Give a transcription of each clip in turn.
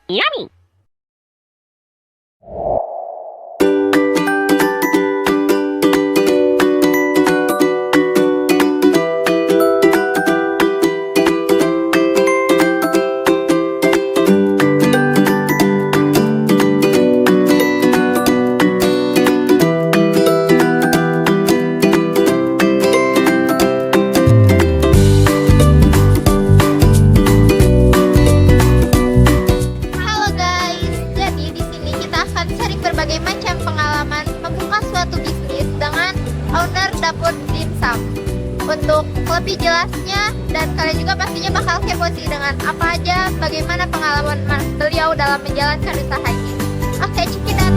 Yummy! Halo guys, jadi di sini kita akan sharing berbagai macam pengalaman membuka suatu bisnis dengan owner dapur dimsum. Untuk lebih jelasnya dan kalian juga pastinya bakal kepo sih dengan apa aja bagaimana pengalaman beliau dalam menjalankan usaha ini. Oke, check it out.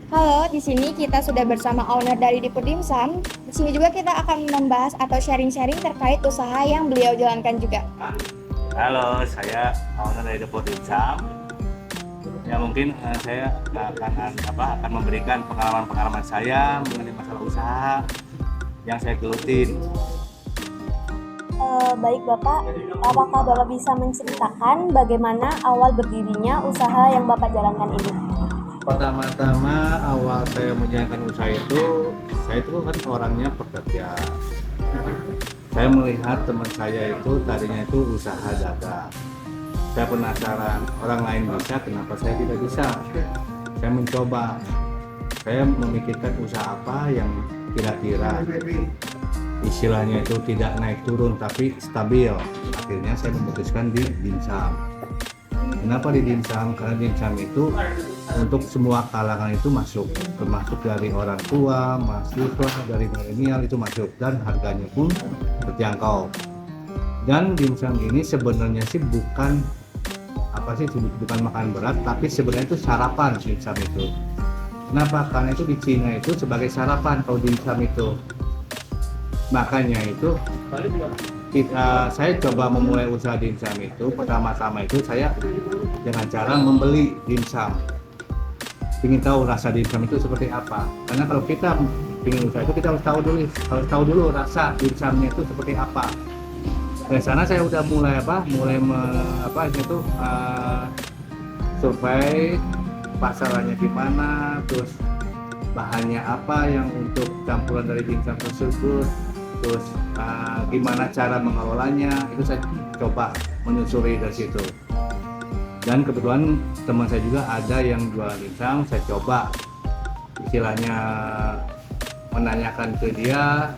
Halo, di sini kita sudah bersama owner dari Dipur Dimsum. Di sini juga kita akan membahas atau sharing-sharing terkait usaha yang beliau jalankan juga. Halo, saya owner dari Dipur Dimsum. Ya mungkin saya akan memberikan pengalaman saya mengenai masalah usaha yang saya gelutin. Baik Bapak, apakah Bapak bisa menceritakan bagaimana awal berdirinya usaha yang Bapak jalankan ini? Pertama-tama awal saya menjalankan usaha itu, saya itu kan orangnya pekerja. Saya melihat teman saya itu tadinya itu usaha dagang. Saya penasaran orang lain bisa, kenapa saya tidak bisa? Saya mencoba. Saya memikirkan usaha apa yang kira-kira istilahnya itu tidak naik turun tapi stabil. Akhirnya saya memutuskan di dimsum. Kenapa di dimsum? Karena dimsum itu untuk semua kalangan itu masuk, termasuk dari orang tua, mahasiswa, dari milenial itu masuk, dan harganya pun terjangkau. Dan dimsum ini sebenarnya sih bukan bukan makan berat, tapi sebenarnya itu sarapan dimsum itu. Kenapa? Karena itu di Cina itu sebagai sarapan kalau dimsum itu. Makanya itu saya coba memulai usaha dimsum itu pertama-tama itu saya dengan cara membeli dimsum. Ingin tahu rasa dimsum itu seperti apa? Karena kalau kita ingin usaha itu kita harus tahu dulu rasa dimsumnya itu seperti apa. Dari sana saya udah mulai survei pasarannya gimana, terus bahannya apa yang untuk campuran dari dimsum tersebut, terus gimana cara mengelolanya, itu saya coba menyusuri dari situ. Dan kebetulan teman saya juga ada yang jual dimsum, saya coba istilahnya menanyakan ke dia,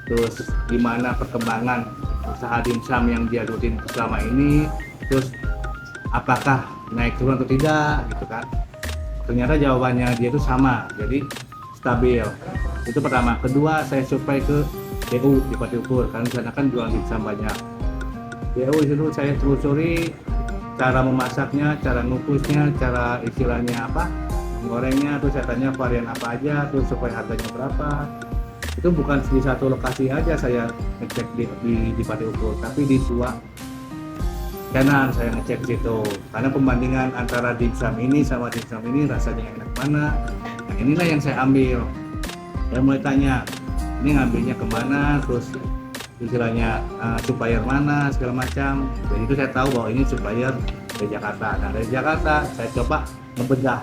terus gimana perkembangan usaha dimsum yang dia rutin selama ini, terus apakah naik turun atau tidak gitu kan. Ternyata jawabannya dia itu sama, jadi stabil. Itu pertama. Kedua, saya survei ke DU di Pati Ukur, karena di sana kan jual dimsum banyak. DU itu saya telusuri cara memasaknya, cara ngukusnya, cara istilahnya gorengnya, terus saya tanya varian apa aja, terus supaya harganya berapa. Itu bukan di satu lokasi aja saya ngecek di Pati Ukur, tapi di dua channel saya ngecek situ. Karena pembandingan antara dimsum ini sama dimsum ini rasanya enak mana. Nah, inilah yang saya ambil. Saya mulai tanya, ini ngambilnya kemana, terus istilahnya supplier mana segala macam. Jadi itu saya tahu bahwa ini supplier dari Jakarta. Nah dari Jakarta saya coba ngebedah.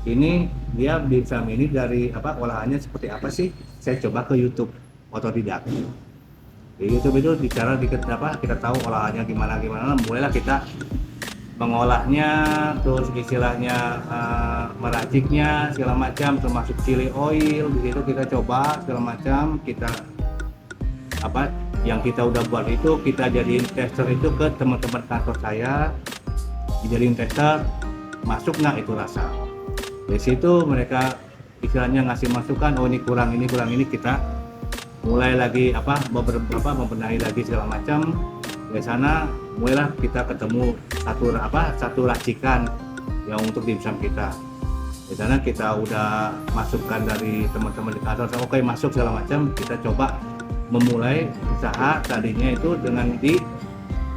Ini dia dimsum ini dari olahannya seperti apa sih? Saya coba ke YouTube otodidak. Di YouTube itu kita tahu olahannya gimana, mulailah kita mengolahnya, terus istilahnya meraciknya segala macam, termasuk chili oil. Di situ kita coba segala macam, kita yang kita udah buat itu kita jadiin tester itu ke teman-teman kantor saya, dijadiin tester, masuk nggak itu rasa. Dari situ mereka istilahnya ngasih masukan, oh ini kurang ini, kita mulai lagi membenahi lagi segala macam. Dari sana mulailah kita ketemu satu racikan yang untuk dimsum kita. Di sana kita udah masukkan dari teman-teman di kantor, oke masuk segala macam, kita coba memulai usaha tadinya itu dengan di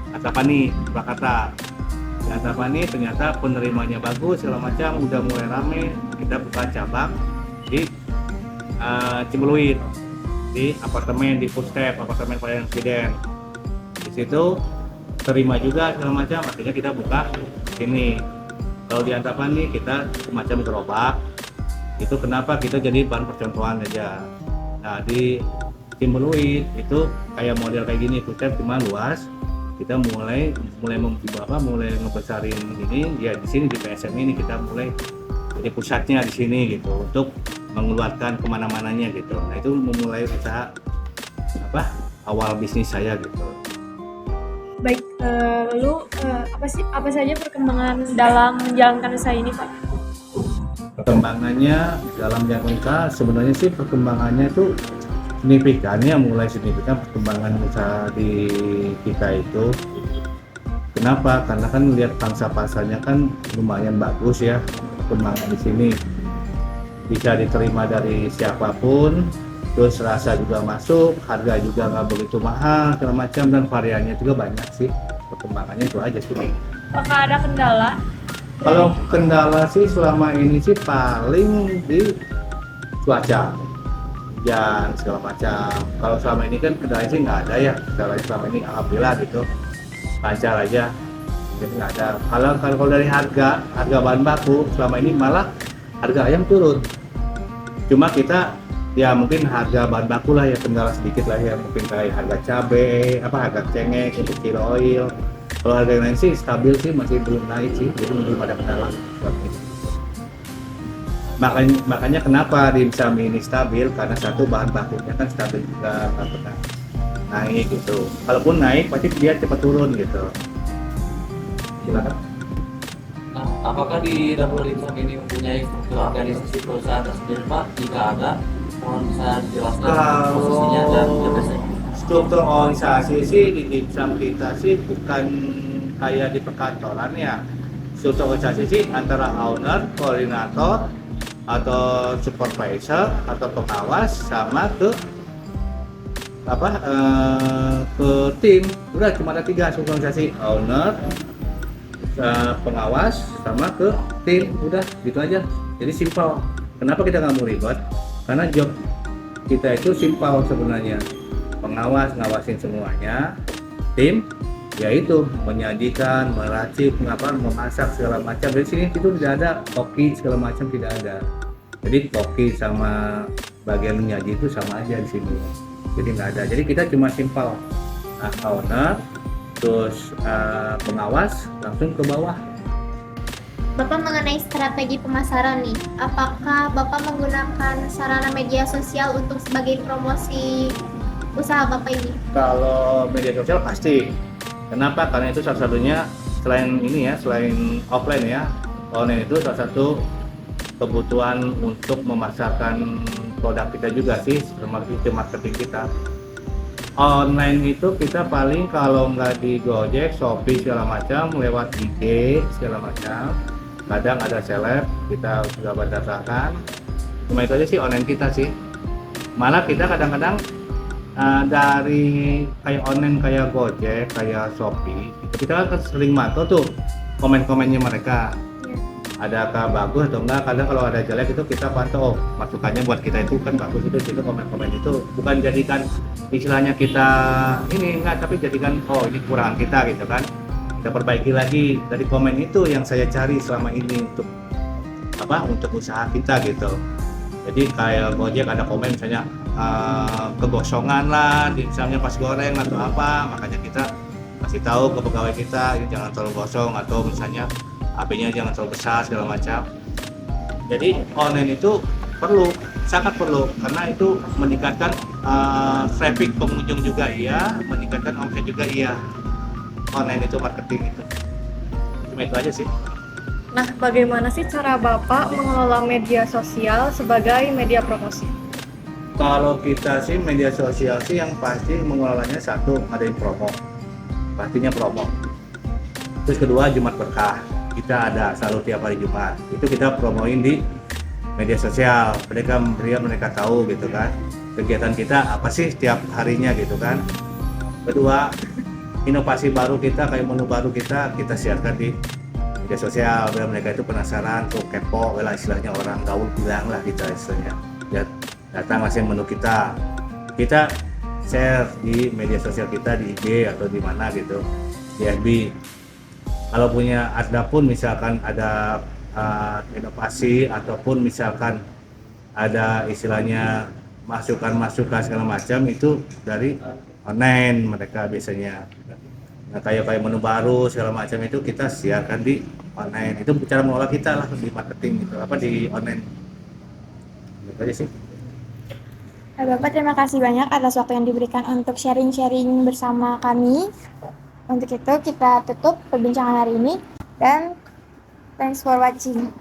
Antapani, Purwakarta. Di Antapani ternyata penerimanya bagus segala macam, udah mulai rame, kita buka cabang di Cimbuluit, di apartemen di Footstep, apartemen Presiden. Di situ terima juga segala macam, akhirnya kita buka sini. Kalau di Antapani kita semacam gerobak. Itu kenapa kita jadi bahan percontohan aja. Nah di Cimbuluit itu kayak model kayak gini, Footstep cuma luas. Kita mulai ngebesarin ini ya di sini di PSM ini kita mulai jadi pusatnya di sini gitu untuk mengeluarkan kemana-mananya gitu. Nah itu memulai usaha awal bisnis saya gitu. Baik, lalu apa saja perkembangan dalam menjalankan usaha ini, Pak? Perkembangannya dalam jangka sebenarnya sih perkembangannya itu mulai signifikan perkembangan usaha di kita itu. Kenapa? Karena kan lihat pangsa pasarnya kan lumayan bagus ya, perkembangan di sini bisa diterima dari siapapun, terus rasa juga masuk, harga juga nggak begitu mahal segala macam, dan variannya juga banyak sih. Perkembangannya itu aja sih. Apakah ada kendala? Kalau kendala sih selama ini sih paling di cuaca, hujan segala macam. Kalau selama ini kan kendala sih nggak ada ya, kendala selama ini alhamdulillah gitu lancar aja, jadi nggak ada. Kalau dari harga bahan baku selama ini malah harga ayam turun, cuma kita ya mungkin harga bahan baku lah ya kendala sedikit lah ya, mungkin kayak harga cabai, harga cengek untuk kilo oil. Kalau harga yang lain sih stabil sih, masih belum naik sih, jadi belum ada kendala. Makanya kenapa dimsum ini stabil, karena satu bahan bakunya kan stabil juga, nggak pernah naik gitu. Kalaupun naik pasti dia cepat turun gitu. Silakan. Nah, apakah di Dapur Dimsum ini mempunyai struktur organisasi perusahaan tersendiri, Pak? Jika ada, mohon bisa dijelaskan posisinya dan tugasnya. Struktur organisasi sih di Dimsum kita sih bukan kayak di perkantoran ya. Struktur organisasi sih antara owner, koordinator, atau supervisor atau pengawas sama ke tim. Udah cuma ada 3 struktur organisasi, owner, pengawas sama ke tim, udah gitu aja. Jadi simpel. Kenapa kita nggak mau ribet? Karena job kita itu simpel sebenarnya. Pengawas ngawasin semuanya, tim yaitu menyajikan, meracik, memasak segala macam. Dari sini itu tidak ada koki segala macam, tidak ada. Jadi koki sama bagian menyaji itu sama aja di sini. Jadi nggak ada. Jadi kita cuma simpel, owner, terus pengawas langsung ke bawah. Bapak mengenai strategi pemasaran nih, apakah Bapak menggunakan sarana media sosial untuk sebagai promosi usaha Bapak ini? Kalau media sosial pasti. Kenapa? Karena itu salah satunya selain ini ya, selain offline ya, online itu salah satu kebutuhan untuk memasarkan produk kita juga sih, termasuk marketing kita. Online itu kita paling kalau nggak di Gojek, Shopee segala macam, lewat IG segala macam. Kadang ada seleb, kita juga berdasarkan. Cuma itu aja sih online kita sih. Malah kita kadang-kadang dari kayak online kayak Gojek, kayak Shopee, kita kan sering mantau tuh komen-komennya mereka. Adakah bagus atau enggak? Kadang kalau ada jelek itu kita pantau, masukannya buat kita itu kan bagus, itu komen-komen itu bukan jadikan istilahnya kita ini enggak, tapi jadikan ini kekurangan kita gitu kan. Kita perbaiki lagi dari komen itu yang saya cari selama ini untuk usaha kita gitu. Jadi kayak Gojek ada komen misalnya kegosongan lah, misalnya pas goreng atau apa, makanya kita kasih tahu ke pegawai kita ini jangan terlalu gosong, atau misalnya HP-nya jangan terlalu besar segala macam. Jadi online itu sangat perlu karena itu meningkatkan traffic pengunjung juga iya, meningkatkan omset juga iya. Online itu marketing itu. Cuma itu aja sih. Nah, bagaimana sih cara Bapak mengelola media sosial sebagai media promosi? Kalau kita sih media sosial sih yang pasti mengelolanya satu, ngadain promo. Pastinya promo. Terus kedua, Jumat Berkah. Kita ada selalu tiap hari Jumat. Itu kita promoin di media sosial. Mereka tahu gitu kan. kegiatan kita apa sih setiap harinya gitu kan. Kedua, inovasi baru kita, kayak menu baru kita siarkan di media sosial biar mereka itu penasaran, tuh kepo lah istilahnya, orang gaul bilang lah kita istilahnya. Ya, datang masih menu kita share di media sosial kita di IG atau di mana gitu, di FB. Kalau punya ada pun misalkan ada inovasi ataupun misalkan ada istilahnya masukan segala macam, itu dari online mereka biasanya. Nah, kayak menu baru segala macam itu kita siarkan di online. Itu cara mengolah kita lah di marketing gitu, di online. Gitu aja sih. Bapak, terima kasih banyak atas waktu yang diberikan untuk sharing-sharing bersama kami. Untuk itu kita tutup perbincangan hari ini dan thanks for watching.